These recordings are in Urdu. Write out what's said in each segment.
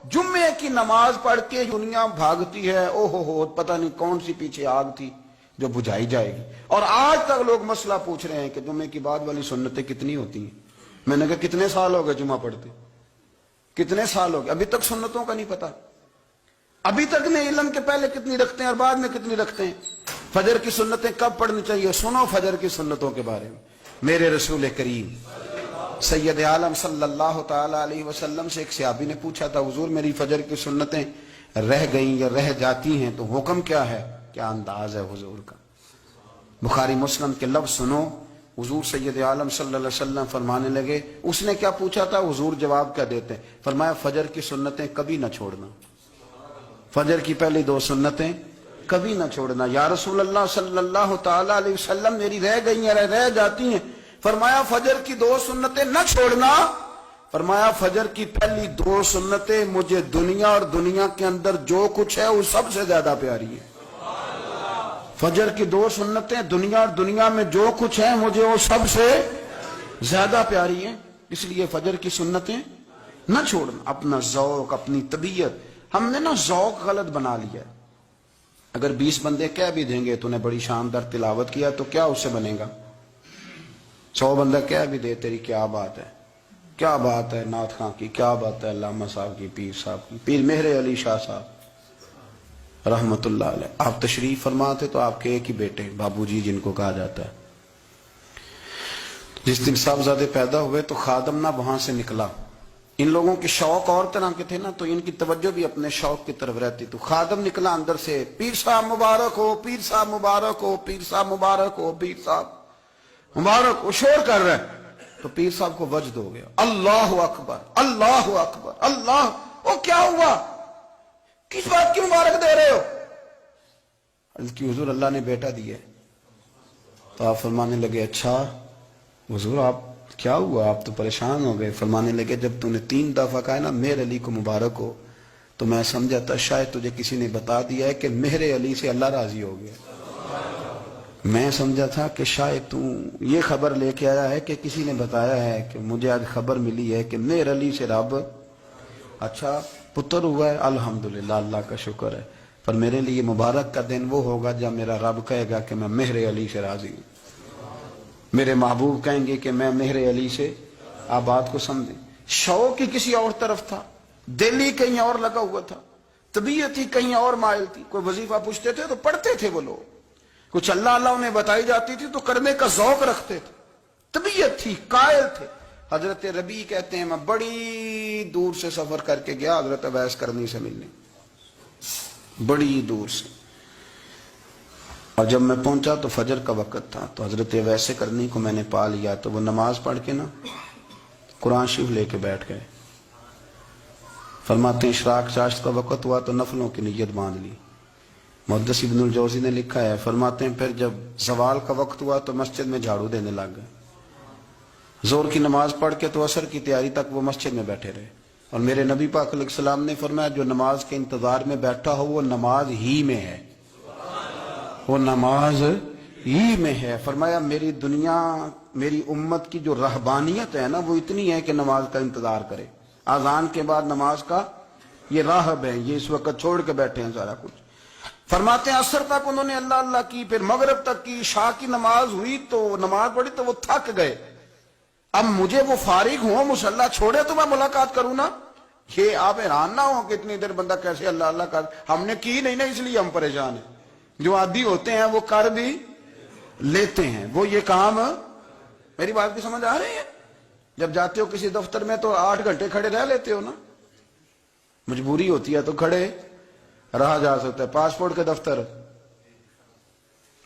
جمعے کی نماز پڑھ کے دنیا بھاگتی ہے، او ہو پتہ نہیں کون سی پیچھے آگ تھی جو بجھائی جائے گی۔ اور آج تک لوگ مسئلہ پوچھ رہے ہیں کہ جمعے کی بعد والی سنتیں کتنی ہوتی ہیں۔ میں نے کہا کتنے سال ہو گئے جمعہ پڑھتے، کتنے سال ہو گئے، ابھی تک سنتوں کا نہیں پتا، ابھی تک نہیں علم کے پہلے کتنی رکھتے ہیں اور بعد میں کتنی رکھتے ہیں۔ فجر کی سنتیں کب پڑھنی چاہیے، سنو فجر کی سنتوں کے بارے میں۔ میرے رسول کریم سید عالم صلی اللہ تعالی علیہ وسلم سے ایک صحابی نے پوچھا تھا، حضور میری فجر کی سنتیں رہ گئیں یا رہ جاتی ہیں تو حکم کیا ہے، کیا انداز ہے حضور کا۔ بخاری مسلم کے لفظ سنو، حضور سید عالم صلی اللہ علیہ وسلم فرمانے لگے، اس نے کیا پوچھا تھا، حضور جواب کیا دیتے ہیں، فرمایا فجر کی سنتیں کبھی نہ چھوڑنا، فجر کی پہلی 2 سنتیں کبھی نہ چھوڑنا۔ یا رسول اللہ صلی اللہ تعالی علیہ وسلم میری رہ گئی ہیں، رہ جاتی ہیں، فرمایا فجر کی 2 سنتیں نہ چھوڑنا، فرمایا فجر کی پہلی 2 سنتیں مجھے دنیا اور دنیا کے اندر جو کچھ ہے وہ سب سے زیادہ پیاری ہے۔ فجر کی 2 سنتیں دنیا اور دنیا میں جو کچھ ہے مجھے وہ سب سے زیادہ پیاری ہیں، اس لیے فجر کی سنتیں نہ چھوڑنا۔ اپنا ذوق، اپنی طبیعت، ہم نے نا ذوق غلط بنا لیا ہے۔ اگر 20 بندے کہہ بھی دیں گے تو نے بڑی شاندار تلاوت کیا تو کیا اس سے بنے گا، 100 بندہ کہہ بھی دے تیری کیا بات ہے، کیا بات ہے نعت خاں کی، کیا بات ہے علامہ صاحب کی، پیر صاحب کی، پیر مہر علی شاہ صاحب رحمت اللہ علیہ۔ آپ تشریف فرما تھے تو آپ کے ایک ہی بیٹے بابو جی جن کو کہا جاتا ہے، جس دن صاحبزادے پیدا ہوئے تو خادم نہ وہاں سے نکلا۔ ان لوگوں کے شوق اور طرح کے تھے نا، تو ان کی توجہ بھی اپنے شوق کی طرف رہتی، تو خادم نکلا اندر سے، پیر صاحب مبارک ہو، پیر صاحب مبارک ہو، پیر صاحب مبارک ہو، پیر صاحب مبارک، وہ شور کر رہے ہیں۔ تو پیر صاحب کو وجد ہو گیا، اللہ اکبر اللہ اکبر اللہ، وہ کیا ہوا، کس بات کی مبارک دے رہے ہو؟ کہ حضور اللہ نے بیٹا دیا۔ تو آپ فرمانے لگے اچھا حضور آپ کیا ہوا، آپ تو پریشان ہو گئے۔ فرمانے لگے جب تو نے 3 دفعہ کہا نا مہر علی کو مبارک ہو تو میں سمجھا تھا شاید تجھے کسی نے بتا دیا ہے کہ مہر علی سے اللہ راضی ہو گیا، میں سمجھا تھا کہ شاید تو یہ خبر لے کے آیا ہے کہ کسی نے بتایا ہے کہ مجھے آج خبر ملی ہے کہ مہر علی سے رب اچھا پتر ہوا ہے، الحمدللہ اللہ کا شکر ہے، پر میرے لیے مبارک کا دن وہ ہوگا جب میرا رب کہے گا کہ میں مہر علی سے راضی ہوں، میرے محبوب کہیں گے کہ میں مہر علی سے۔ آپ بات کو سمجھیں، شوق ہی کسی اور طرف تھا، دل ہی کہیں اور لگا ہوا تھا، طبیعت ہی کہیں اور مائل تھی۔ کوئی وظیفہ پوچھتے تھے تو پڑھتے تھے وہ لوگ، کچھ اللہ اللہ انہیں بتائی جاتی تھی تو کرنے کا ذوق رکھتے تھے، طبیعت تھی، قائل تھے۔ حضرت ربیع کہتے ہیں میں بڑی دور سے سفر کر کے گیا حضرت اویس کرنی سے ملنے، بڑی دور سے، اور جب میں پہنچا تو فجر کا وقت تھا، تو حضرت اویس کرنی کو میں نے پا لیا، تو وہ نماز پڑھ کے نا قرآن شریف لے کے بیٹھ گئے۔ فرماتے ہیں اشراق چاشت کا وقت ہوا تو نفلوں کی نیت باندھ لی۔ محدث ابن الجوزی نے لکھا ہے، فرماتے ہیں پھر جب زوال کا وقت ہوا تو مسجد میں جھاڑو دینے لگ گئے، زور کی نماز پڑھ کے تو عصر کی تیاری تک وہ مسجد میں بیٹھے رہے۔ اور میرے نبی پاک علیہ السلام نے فرمایا جو نماز کے انتظار میں بیٹھا ہو وہ نماز ہی میں ہے، وہ نماز ہی میں ہے۔ فرمایا میری دنیا میری امت کی جو رہبانیت ہے نا وہ اتنی ہے کہ نماز کا انتظار کرے، اذان کے بعد نماز کا یہ راہب ہے، یہ اس وقت چھوڑ کے بیٹھے ہیں سارا کچھ۔ فرماتے ہیں عصر تک انہوں نے اللہ اللہ کی، پھر مغرب تک کی، عشاء کی نماز ہوئی تو نماز پڑھی تو وہ تھک گئے، اب مجھے وہ فارغ ہوں مصلی چھوڑے تو میں ملاقات کروں نا۔ یہ آپ حیران نہ ہو کہ اتنی دیر بندہ کیسے اللہ اللہ کر، ہم نے کی نہیں نا اس لیے ہم پریشان ہیں، جو عادی ہوتے ہیں وہ کر بھی لیتے ہیں، وہ یہ کام۔ میری بات کی سمجھ آ رہی ہے؟ جب جاتے ہو کسی دفتر میں تو 8 گھنٹے کھڑے رہ لیتے ہو نا، مجبوری ہوتی ہے تو کھڑے رہا جا سکتا ہے۔ پاسپورٹ کے دفتر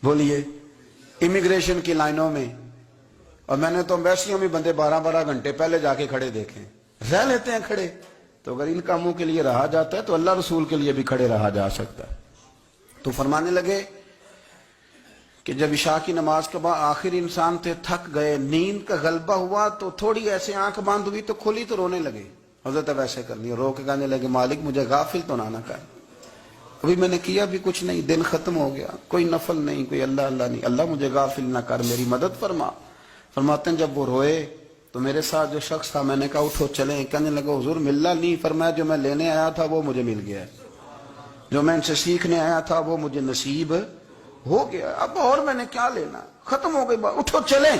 بولیے، امیگریشن کی لائنوں میں، اور میں نے تو ایمبیسیوں میں بندے 12 گھنٹے پہلے جا کے کھڑے دیکھے، رہ لیتے ہیں کھڑے۔ تو اگر ان کاموں کے لیے رہا جاتا ہے تو اللہ رسول کے لیے بھی کھڑے رہا جا سکتا ہے۔ تو فرمانے لگے کہ جب عشاء کی نماز کے بعد آخر انسان تھے، تھک گئے، نیند کا غلبہ ہوا تو تھوڑی ایسے آنکھ بند ہوئی تو کھلی تو رونے لگے۔ حضرت ویسے کر لیا، رو کے کہنے لگے مالک مجھے غافل تو نہ کر، ابھی میں نے کیا بھی کچھ نہیں، دن ختم ہو گیا، کوئی نفل نہیں، کوئی اللہ اللہ نہیں، اللہ مجھے غافل نہ کر، میری مدد فرما۔ فرماتے ہیں جب وہ روئے تو میرے ساتھ جو شخص تھا میں نے کہا اٹھو چلیں، کہنے لگا حضور ملا نہیں، فرمایا جو میں لینے آیا تھا وہ مجھے مل گیا ہے، جو میں ان سے سیکھنے آیا تھا وہ مجھے نصیب ہو گیا، اب اور میں نے کیا لینا، ختم ہو گئی بات، اٹھو چلیں۔